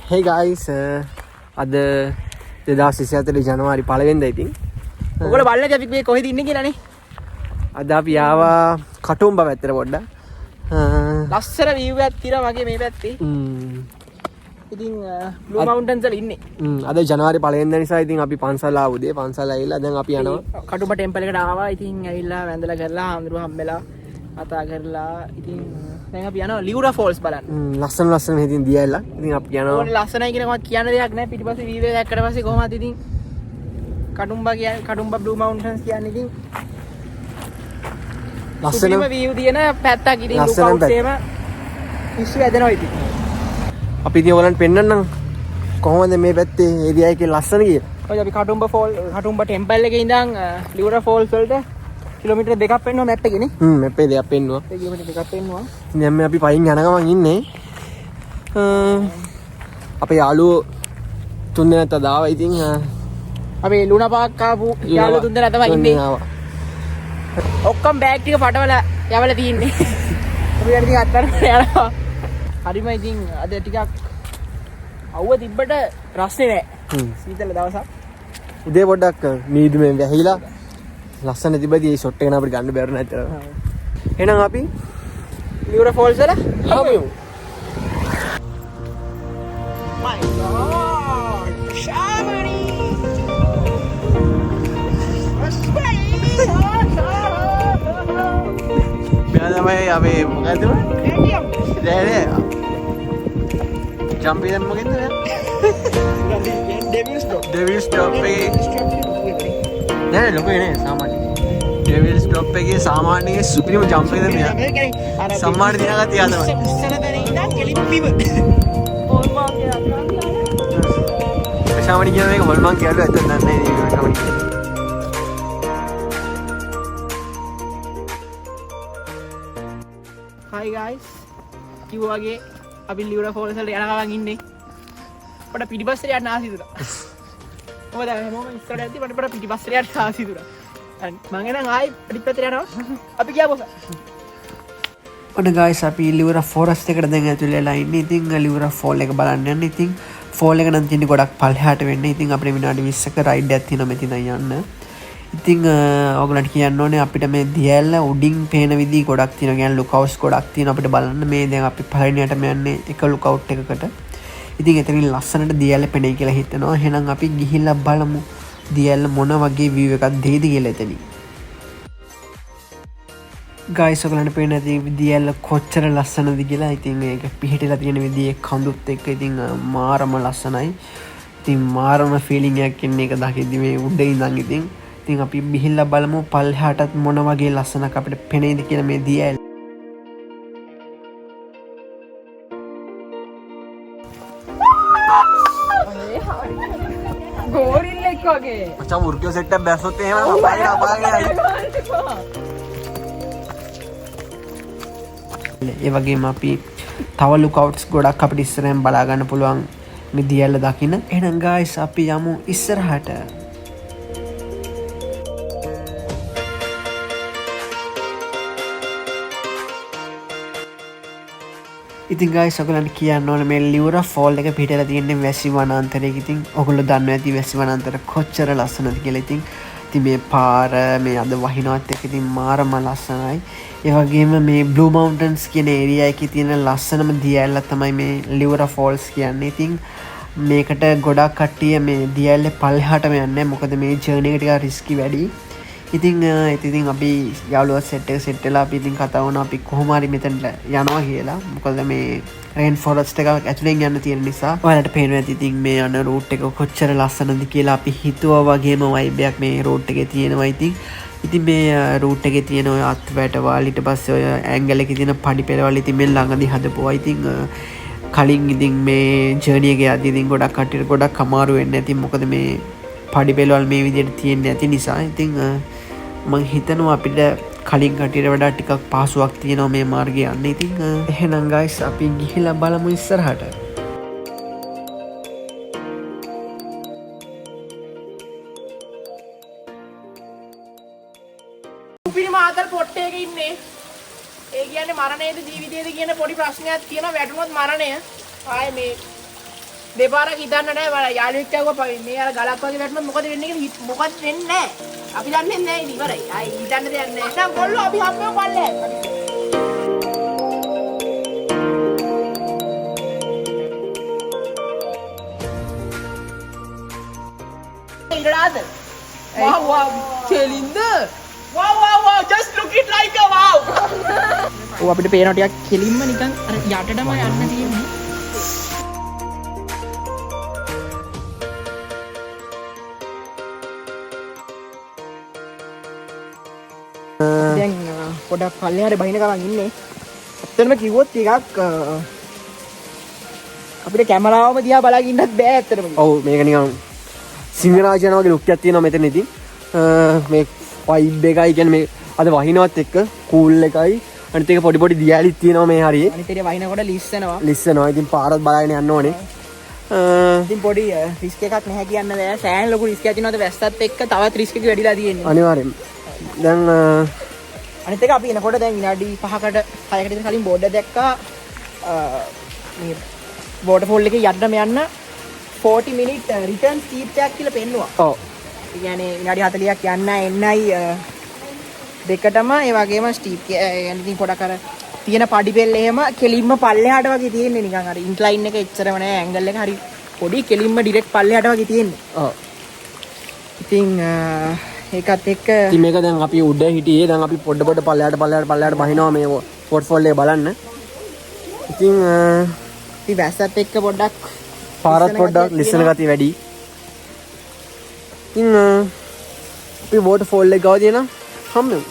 Hey guys, අද 2024 ජනවාරි 1 වෙනිදා ඉතින් ඔයගොල්ලෝ බලන්නේ අපි මේ කොහෙද ඉන්නේ කියලානේ. අද අපි ආවා කටුම්බ පැත්තට පොඩ්ඩක්. ලස්සන view එකක් තියෙනවා මගේ මේ පැත්තේ. ඉතින් Blue Mountains වල ඉන්නේ. අද ජනවාරි 1 වෙනිදා නිසා ඉතින් අපි පන්සල් ආව උදේ පන්සල් ඇවිල්ලා දැන් අපි යනවා කටුම්බ ටෙම්පල් එකට ආවා. ඉතින් ඇවිල්ලා වැඳලා කරලා ආඳුරු හම්බෙලා කතා කරලා ඉතින් දැන් අපි යනවා Leura Falls බලන්න. ලස්සන මෙහෙන් දියැලලා. ඉතින් අපි යනවා. ඕනේ ලස්සනයි කියන මම කියන්න දෙයක් නැහැ. පිටිපස්සේ වීඩියෝ එකක් දැක්කට පස්සේ කොහොමද ඉතින් කටුම්බ Blue Mountains කියන්නේ ඉතින් ලස්සනම view තියෙන පැත්තක් ඉතින් ලුකවුට් එකේම ඉස්සු ඇදෙනවා ඉතින්. අපි ඉතින් ඔයගලන්ට පෙන්නන්නම් කොහොමද මේ පැත්තේ ඒරියා එකේ ලස්සන කියලා. ඔය අපි කටුම්බ ටෙම්පල් එකේ ඉඳන් Leura Falls වලට කිලෝමීටර් 2ක් පෙන්වනවා මැප් එකේ නේ. මැප් එකේ 2ක් පෙන්වනවා. කිලෝමීටර් 2ක් පෙන්වනවා. දැන් මේ අපි පයින් යන ගමන් ඉන්නේ. අපේ යාළුවෝ 3 දෙනෙක් අදාවා ඉතින් අපි ලුණා පාක් ආපු යාළුවෝ 3 දෙනා තමයි ඉන්නේ. ඔක්කොම බෑග් ටික පටවලා යවලා තියෙන්නේ. අපි වැඩි ටික අත්තරම යනවා. හරිම ඉතින් අද ටිකක් අවුව තිබ්බට රස්නේ නැහැ. සීතල දවසක්. උදේ පොඩ්ඩක් මීදුමෙන් වැහිලා ලස්සන තිබ්බදී ඒ ෂොට් එක නම් අපිට ගන්න බැරුණ නැතර. එහෙනම් අපි Leura Falls වල හමු. My God! Prashamanie! Biasa අපි මොකද නෑ ජම්පි දැන් මොකෙන්ද ඩෙවිල් ස්ටොප් එකේ නෑ ලොකේ නේ සාමාන්‍ය ඩෙවිල් ස්ටොප් එකේ සාමාන්‍ය සුපිරිම ජම්ප් එකද මෙයා සම්මාන දිනාගත්ත යා තමයි ඉස්සර දැන ඉඳන් කෙලිප්පිව හොල්මන් කියලා ප්‍රශාමණී කියන එක හොල්මන් කියලා ඇත්තට දන්නේ නෑ නේ ප්‍රශාමණී. Hi guys, කිව්වා වගේ අපි Leura Falls වලට යන ගමන් ඉන්නේ. අපිට පිටිපස්සට යන්න ආසි දුනා. මොකද හැමෝම ඉස්සරහට යද්දි මට පිටිපස්සට යන්න ආසි දුනා. මම එනම් ආයි පිටිපස්සට යනවා. අපි ගියා ඔන්න guys අපි Leura Forest එකට දැන් ඇතුළේ වෙලා ඉන්නේ. ඉතින් Leura Fall එක බලන්න යන්න. ඉතින් fall එක නම් තියෙන්නේ ගොඩක් පල්ලෙහාට වෙන්නේ. ඉතින් අපිට විනාඩි 20ක රයිඩ් එකක් තියෙනවා මෙතන යන්න. ඉතින් ඔයගලන්ට කියන්න ඕනේ අපිට මේ දියැල්ල උඩින් පේන විදිහ ගොඩක් තියෙනවා. කියන්නේ ලුකවුට්ස් ගොඩක් තියෙනවා අපිට බලන්න. මේ දැන් අපි පළවෙනියටම යන්නේ එක ලුකවුට් එකකට. ඉතින් එතනින් ලස්සනට දියැල්ල පෙනෙයි කියලා හිතනවා. එහෙනම් අපි ගිහිල්ලා බලමු දියැල්ල මොන වගේ view එකක් දෙයිද කියලා එතනින්. guys ඔයගලන්ට පේන ඇති දියැල්ල කොච්චර ලස්සනද කියලා. ඉතින් මේක පිහිටලා තියෙන විදිහේ කඳුත් එක්ක ඉතින් මාරම ලස්සනයි. ඉතින් මාරම ෆීලිං එකක් එන්නේ ඒක දකිද්දි මේ උඩ ඉඳන් ඉතින් අපි බිහිල්ලා බලමු පල්ලෙහාටත් මොන වගේ ලස්සනක් අපිට පෙනෙයිද කියලා මේ දියැල්ල. ගෝරිල්ලෙක් වගේ. මචං මුර්ගියෝ සෙට් එකක් බැස්සොත් එහෙම අපායේ අපායේ. ඒ වගේම අපි තව ලුකවුට්ස් ගොඩක් අපිට ඉස්සරහෙන් බලා ගන්න පුළුවන් මේ දියැල්ල දකින්න. එහෙනම් guys අපි යමු ඉස්සරහට. ඉතින් guys ඔයගලන්ට කියන්න ඕනේ මේ Leura Fall එක පිටලා තියෙන්නේ වැසි වනාන්තරයක. ඉතින් ඔයගොල්ලෝ දන්නවා ඇති වැසි වනාන්තර කොච්චර ලස්සනද කියලා. ඉතින් මේ පාර මේ අද වහිනවත් එක්ක ඉතින් මාරම ලස්සනයි. ඒ වගේම මේ Blue Mountains කියන ඒරියා එකේ තියෙන ලස්සනම දියැල්ල තමයි මේ Leura Falls කියන්නේ. ඉතින් මේකට ගොඩක් කට්ටිය මේ දියැල්ලේ පල්ලෙහාටම යන්නේ. මොකද මේ ජර්නි එක ටිකක් රිස්කි වැඩි. ඉතින් අපි යාළුවා සෙට් වෙලා අපි ඉතින් කතා වුණා අපි කොහොම හරි මෙතනට යනවා කියලා. මොකද මේ රේන් ෆොරස්ට් එකක් ඇතුලෙන් යන්න තියෙන නිසා. ඔයාලට පේනවා ඇති ඉතින් මේ යන රූට් එක කොච්චර ලස්සනද කියලා. අපි හිතුවා වගේම වයිබ් එකක් මේ රූට් එකේ තියෙනවා. ඉතින් මේ රූට් එකේ තියෙන ඔය අත්වැටවල් ඊට පස්සේ ඔය ඇන්ගල් එකේ තියෙන පඩි පෙරවල් ඉතින් මේ ළඟදී හදපුවා. ඉතින් කලින් ඉතින් මේ ජර්නි එකේ යද්දී ඉතින් ගොඩක් කට්ටියට ගොඩක් අමාරු වෙන්නේ නැති. මොකද මේ පඩි පෙරවල් මේ විදිහට තියෙන්නේ නැති නිසා. ඉතින් මං හිතනවා අපිට කලින් කටියට වඩා ටිකක් පහසුවක් තියෙනවා මේ මාර්ගය යන්න. ඉතින් එහෙනම් guys අපි ගිහිල්ලා බලමු ඉස්සරහට. උපිරි මාතල් පොට්ටේ එකේ ඉන්නේ. ඒ කියන්නේ මරණයේද ජීවිතයේද කියන පොඩි ප්‍රශ්නයක් තියෙනවා. වැටුනොත් මරණය. ආයේ මේ දෙපාරක් හිතන්න නෑ යාළුවෙක් කියවුවා මේ අර ගලක් වගේ වැටුනොත් මොකද වෙන්නේ කියලා මොකද වෙන්නේ නෑ. අපි දන්නේ නෑ ඉවරයි. ආයි හිතන්න දෙයක් නෑ. එහෙනම් ගොල්ලෝ අපි හම්බෙමු පල්ලෙහාට. ඉංග්‍රාද. wow කෙලින්ද? wow just look it like a wow. ඔව් අපිට පේනවා ටිකක් කෙලින්ම නිකන් අර යටටම යන්න තියෙන්නේ. දැන් පොඩක් පල්ලෙහාට බහින ගමන් ඉන්නේ. ඇත්තටම කිව්වොත් ටිකක් අපිට කැමරාවම දිහා බලාගෙන ඉන්නත් බෑ ඇත්තටම. ඔව් මේක නිකන් සිංහරාජන වගේ ලුක් එකක් තියෙනවා මෙතන ඉතින්. මේ වයිබ් එකයි කියන්නේ මේ අද වහිනවත් එක්ක කූල් එකයි අනිත් එක පොඩි පොඩි දියැලිත් තියෙනවා මේ හරියේ. අනිත් එක වහිනකොට ලිස්සනවා. ලිස්සනවා. ඉතින් පාරත් බලාගෙන යන්න ඕනේ. ඉතින් පොඩි රිස්ක් එකක් නැහැ කියන්න බෑ. සෑහෙන ලොකු රිස්ක් එකක් තියෙනවද වැස්සත් එක්ක තවත් රිස්ක් එක වැඩිලා තියෙන්නේ. අනිවාර්යෙන්. දැන් අනිත් එක අපි එනකොට දැන් විනාඩි 5කට 6කට විතර කලින් බෝඩ් එක දැක්කා මේ waterfall එකේ යන්නම යන්න 40 minute return steep එකක් කියලා පෙන්නුවා. ඔව්. ඒ කියන්නේ විනාඩි 40ක් යන්න එන්නයි දෙකටම ඒ වගේම ස්ටීප් يعني ඉතින් පොඩක් අර තියෙන පඩිපෙල් එහෙම කෙලින්ම පල්ලෙහාට වගේ තියෙන්නේ නිකන් අර ඉන්ක්ලයින් එක එච්චරම නෑ ඇන්ගල් එක හරි පොඩි කෙලින්ම ඩිරෙක්ට් පල්ලෙහාට වගේ තියෙන්නේ. ඔව්. ඉතින් ඒකත් එක්ක ඉතින් මේක දැන් අපි උඩ හිටියේ දැන් අපි පොඩ පල්ලෙහාට බහිනවා මේ waterfall එක බලන්න. ඉතින් වැස්සත් එක්ක පොඩ්ඩක් පාරත් පොඩ්ඩක් ලිස්සන ගතිය වැඩි. ඉතින් අපි waterfall එක ගාව තියෙන හම්බෙමු.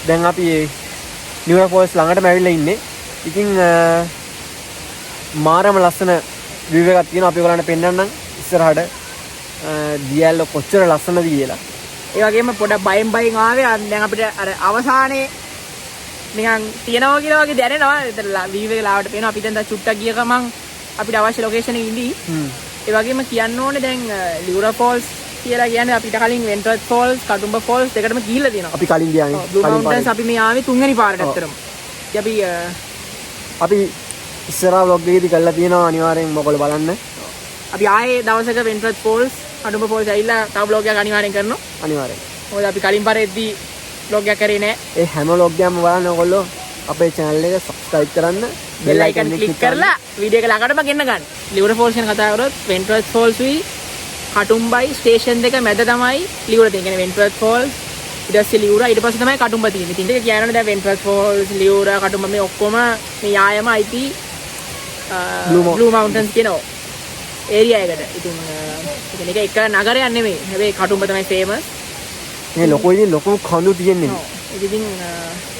දැන් අපි Leura Falls ළඟටම ඇවිල්ලා ඉන්නේ. ඉතින් මාරම ලස්සන view එකක් තියෙනවා. අපි ඔයගලන්ට පෙන්නන්නම් ඉස්සරහට දියැල්ල කොච්චර ලස්සනද කියලා. ඒ වගේම පොඩක් බයෙන් ආවේ දැන් අපිට අර අවසානයේ නිකන් තියනවා කියලා වගේ දැනෙනවා. ඒතර view එක ලාවට පේනවා. අපි දැන් චුට්ටක් ගිය ගමන් අපිට අවශ්‍ය ලොකේෂන් එකේ ඉඳී. ඒ වගේම කියන්න ඕනේ දැන් Leura Falls කියලා කියන්නේ අපිට කලින් Seneth Falls, Kadumba Falls දෙකටම ගිහිල්ලා තියෙනවා. අපි කලින් ගියානේ. Blue Mountains අපි මේ ආවේ තුන්වෙනි පාරට ඇත්තටම. අපි ඉස්සරහා vlog එකේදී කරලා තියෙනවා අනිවාර්යෙන් මොකද බලන්න. අපි ආයේ දවසක Seneth Falls, Kadumba Falls ඇවිල්ලා තව vlog එකක් අනිවාර්යෙන් කරනවා. අනිවාර්යෙන්. මොකද අපි කලින් පාරේදී vlog එකක් කරේ නෑ. ඒ හැම vlog එකක්ම බලන්න ඕගොල්ලෝ අපේ channel එක subscribe කරන්න, bell icon click කරලා වීඩියෝ එක ළඟටම ගෙන්න ගන්න. Leura Falls ගැන කතා කරොත් Seneth Falls වී කටුම්බයි ස්ටේෂන් දෙක මැද තමයි Leura තියෙන්නේ. කියන්නේ Seneth Falls ඊට පස්සේ Leura ඊට පස්සේ තමයි කටුම්බ තියෙන්නේ. ඉතින් ඒක කියනවනේ දැන් Seneth Falls, Leura, කටුම්බ මේ ඔක්කොම මේ යායම IT Blue Mountains කියන ඒරියා එකට. ඉතින් ඒක එක නගරයක් නෙමෙයි. හැබැයි කටුම්බ තමයි famous. මේ ලොකු කඳු තියෙන්නේ. ඒක ඉතින්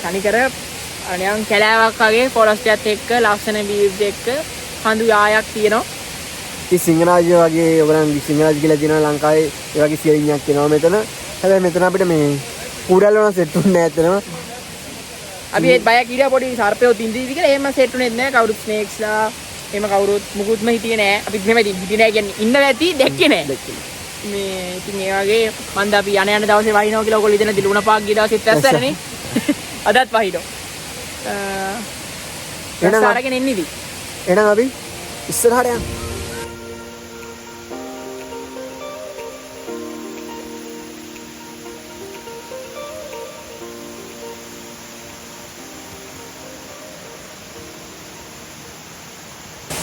තනිකර අනියම් කැලෑවක් වගේ forest එකත් එක්ක ලස්සන views එක්ක කඳු යායක් තියෙනවා. ඉතින් සිංහරාජ වගේ ඔයගලන් සිංහරාජ කියලා තියෙනවා ලංකාවේ ඒ වගේ සියරින්යක් තියෙනවා මෙතන. හැබැයි මෙතන අපිට මේ කුඩල් වුණා සෙට් උන්නේ නැහැ එතනම. අපි ඒ බයක් ඉරියා පොඩි සර්පයෝ තින්දීවි කියලා එහෙම සෙට් උනේත් නැහැ. කවුරුත් ස්නේක්ස්ලා එහෙම කවුරුත් මුකුත්ම හිටියේ නැහැ. අපි මෙහෙම හිටියේ නැහැ කියන්නේ ඉන්න වැටි දැක්කේ නැහැ. මේ ඉතින් ඒ වගේ මන්ද අපි යන දවසේ වහිනවා කියලා ඔයගොල්ලෝ ඉතින් දිලුණ පාක් ගිය දවසෙත් ඇස්සරනේ. අදත් වහිනවා. එහෙනම් අරගෙන එන්නේ ඉතින්. එහෙනම් අපි ඉස්සරහට යන්න.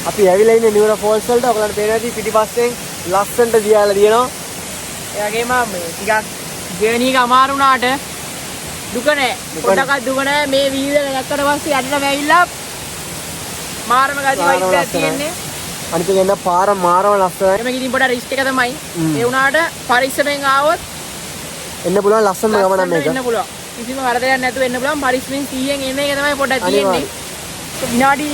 අපි ඇවිල්ලා ඉන්නේ Leura Falls වලට. ඔයගලන්ට පේනවා ඇති පිටිපස්සෙන් ලස්සනට දියලා තියෙනවා. ඒ වගේම මේ ටිකක් ජර්නි එක අමාරු වුණාට දුක නැහැ. පොඩ්ඩක්වත් දුක නැහැ. මේ වීඩියෝ එක දැක්කට පස්සේ යන්නම ඇවිල්ලා මාරම ගති වයිබ් එකක් තියෙන්නේ. අනිත් එක එන්න පාර මාරම ලස්සනයි. මේක ඉතින් පොඩක් රිස්ක් එක තමයි. ඒ වුණාට පරිස්සමෙන් ආවොත් එන්න පුළුවන් ලස්සනම ගමනක් මේක. එන්න පුළුවන්. කිසිම වරදයක් නැතුව එන්න පුළුවන් පරිස්සමෙන් 100න් එන එක තමයි පොඩ්ඩක් තියෙන්නේ. විනාඩි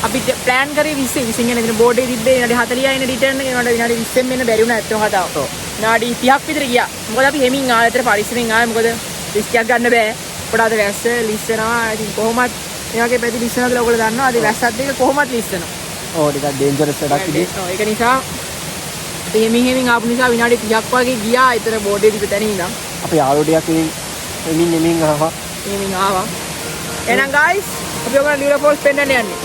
අපි ප්ලෑන් කරේ 20 20 යන බෝඩ් එකේ තිබ්බේ විනාඩි 40යි නේ රිටර්න් එක. ඒකට විනාඩි 20න් මෙන්න බැරි වුණා ඇත්තම කතාව. විනාඩි 30ක් විතර ගියා. මොකද අපි හෙමින් ආයෙ විතර පරිස්සමෙන් ආයෙ මොකද රිස්ක් එකක් ගන්න බෑ. පොඩාද වැස්ස ලිස්සනවා. ඉතින් කොහොමත් මේ වගේ පැති ලිස්සනද ඔයගොල්ලෝ දන්නවා. අද වැස්සත් දෙක කොහොමත් ලිස්සනවා. ඕ ටිකක් ඩේන්ජරස් එකක් ඉතින්. ඒක නිසා අපි හෙමින් ආපු නිසා විනාඩි 30ක් වගේ ගියා. ඊතර බෝඩ් එකේ තිබ්බ තැන ඉඳන් අපි යාළුවෝ ටිකක් හෙමින් ආවා. හෙමින් ආවා. එහෙනම් guys අපි ඔයගොල්ලෝ Leura Falls පෙන්නන්න යන්නේ.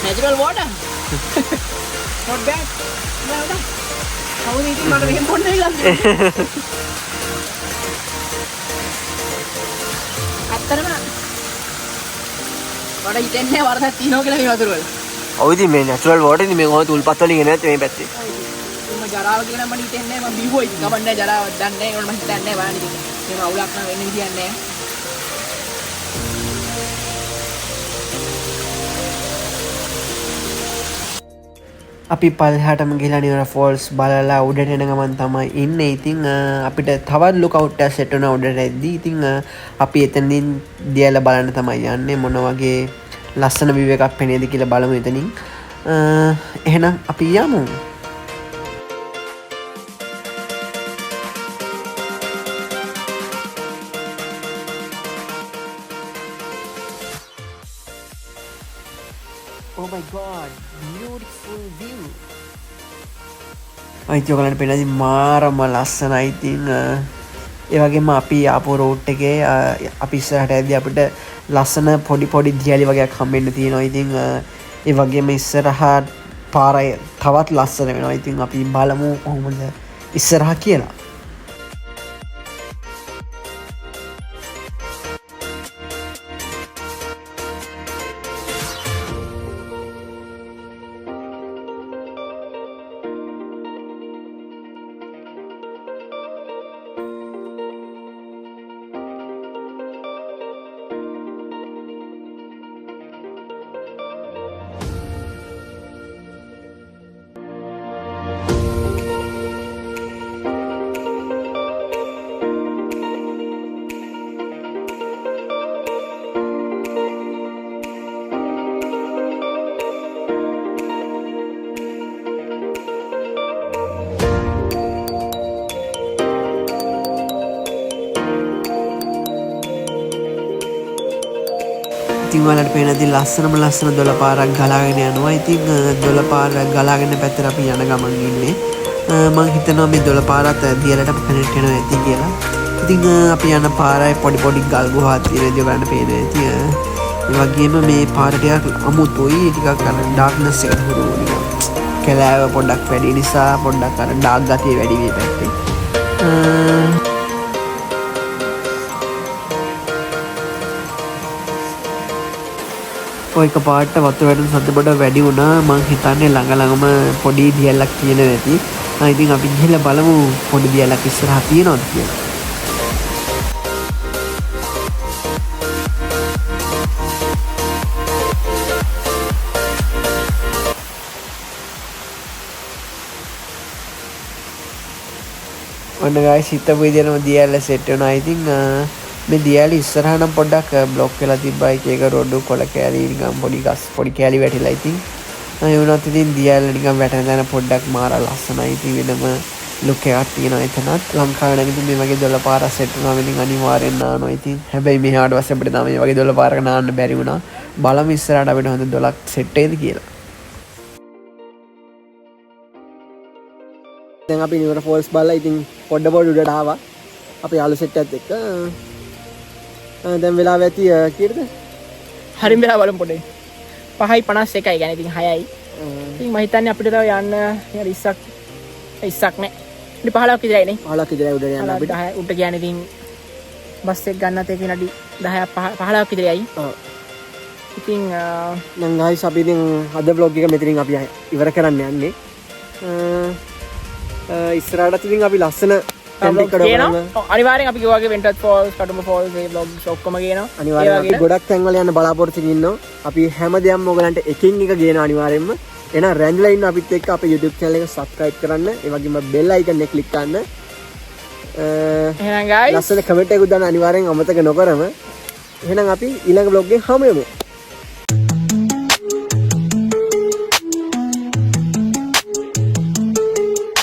Natural water. Not bad. No. How is it? Not very important. අත්තරම වඩා හිතන්නේ වරදක් තියනවා කියලා මේ වතුර වල. ඔව් ඉතින් මේ නැචරල් වෝටර් ඉතින් මේ කොහොමද උල්පත් වලින් එන්නේ නැත්නම් මේ පැත්තේ. මම ජරාව කියලා මම හිතන්නේ මම බිව්වයි. කමන්නේ ජරාවක් දන්නේ නැහැ. ඒකට මම හිතන්නේ නැහැ බලන්න ඉතින්. මේක අවුලක් නම් වෙන්නේ විදියක් නැහැ. අපි පල්හාටම ගිහලා Leura Falls බලලා උඩට එන ගමන් තමයි ඉන්නේ. ඉතින් අපිට තවත් ලුක්අවුට් එකක් සෙට් වුණා උඩට එද්දී. ඉතින් අපි එතනින් දියලා බලන්න තමයි යන්නේ. මොන වගේ ලස්සන view එකක් පෙනේද කියලා බලමු එතනින්. එහෙනම් අපි යමු. Oh my god, beautiful view. අයිති ඔයගලන්ට පේනවාද මාරම ලස්සනයි. ඉතින් ඒ වගේම අපි ආපු රෝඩ් එකේ අපි ඉස්සරහට ඇවිත් අපිට ලස්සන පොඩි දියලි වගේක් හම්බෙන්න තියෙනවා. ඉතින් ඒ වගේම ඉස්සරහා පාරය තවත් ලස්සන වෙනවා. ඉතින් අපි බලමු කොහොමද ඉස්සරහා කියලා. ඉතින් ඔයාලට පේනදී ලස්සන දොළ පාරක් ගලාගෙන යනවා. ඉතින් දොළ පාර ගලාගෙන පැත්තට අපි යන ගමන් ඉන්නේ. මම හිතනවා මේ දොළ පාරත් දියලට කනෙක්ට් වෙනවා ඇති කියලා. ඉතින් අපි යන පාරයි පොඩි ගල් ගුහා තියෙන දේ ඔයාලට පේනවා ඇති. ඒ වගේම මේ පාර ටිකක් අමුතුයි. ටිකක් අර ඩාර්ක්නස් එකට හුරු වෙනවා. කැලෑව පොඩ්ඩක් වැඩි නිසා පොඩ්ඩක් අර ඩාර්ක් ගතිය වැඩි මේ පැත්තේ. ඔයක පාට වතුර වැටෙන සද්ද පොඩ වැඩි වුණා. මං හිතන්නේ ළඟම පොඩි දියැලක් තියෙනවා ඇති. ඉතින් අපි ගිහලා බලමු පොඩි දියැලක් ඉස්සරහා තියෙනවද කියලා. ඔන්න guys හිතපු විදිහටම දියැල සෙට් වෙනවා. ඉතින් මේ දියැල ඉස්සරහා නම් පොඩ්ඩක් බ්ලොක් වෙලා තිබ්බා. එක රොඩු කොළ කෑලි නිකන් පොඩි කෑලි වැටිලා. ඉතින් ඒ වුණත් ඉතින් දියැල නිකන් වැටෙන තැන පොඩ්ඩක් මාර ලස්සනයි. ඉතින් වෙනම ලුක් එකක් තියෙනවා එතනත්. ලංකාවේ නම් ඉතින් මේ වගේ දොළ පාරක් සෙට් වුණාම ඉතින් අනිවාර්යෙන් නානවා. ඉතින් හැබැයි මෙහාට පස්සේ අපිට තමයි මේ වගේ දොළ පාරක නාන්න බැරි වුණා. බලමු ඉස්සරහට අපිට හොඳ දොළක් සෙට් වෙයිද කියලා. දැන් අපි Leura Falls බලලා ඉතින් පොඩ උඩට ආවා. අපි යාළු සෙට් එකත් එක්ක දැන් වෙලාව ඇති කීයද? හරිම වෙලාව බලමු පොඩේ. 5:51යි කියන්නේ ඉතින් 6යි. ඉතින් මම හිතන්නේ අපිට තව යන්න 20ක් නෑ. ඉතින් 15ක් විතරයි නේ. 15ක් විතරයි උඩට යන්න අපිට. උඩට කියන්නේ ඉතින් බස් එක ගන්නත් ඒක විනාඩි 10ක් 15ක් විතරයි. ඔව්. ඉතින් නම් guys අපි ඉතින් අද vlog එක මෙතනින් අපි ඉවර කරන්න යන්නේ. ඉස්සරහට ඉතින් අපි ලස්සන අනිවාරෙන් අපි වගේ වෙන්ටත් ෆෝල් කටුම ෆෝල් බ්ලොග් ඔක්කොම කියනවා අනිවාර්යෙන් අපි ගොඩක් තැන්වල යන්න බලාපොරොත්තු ඉන්නවා අපි හැමදේම ඔයගලන්ට එකින් එක ගේනවා අනිවාර්යෙන්ම එහෙනම් රැන්ඩ්ලා ඉන්න අපිත් එක්ක අපේ YouTube channel එක subscribe කරන්න ඒ වගේම bell icon එක click කරන්න එහෙනම් guys ලස්සන කමෙන්ට් එකක් දාන්න අනිවාර්යෙන් අමතක නොකරම එහෙනම් අපි ඊළඟ vlog එකේ හමු වෙමු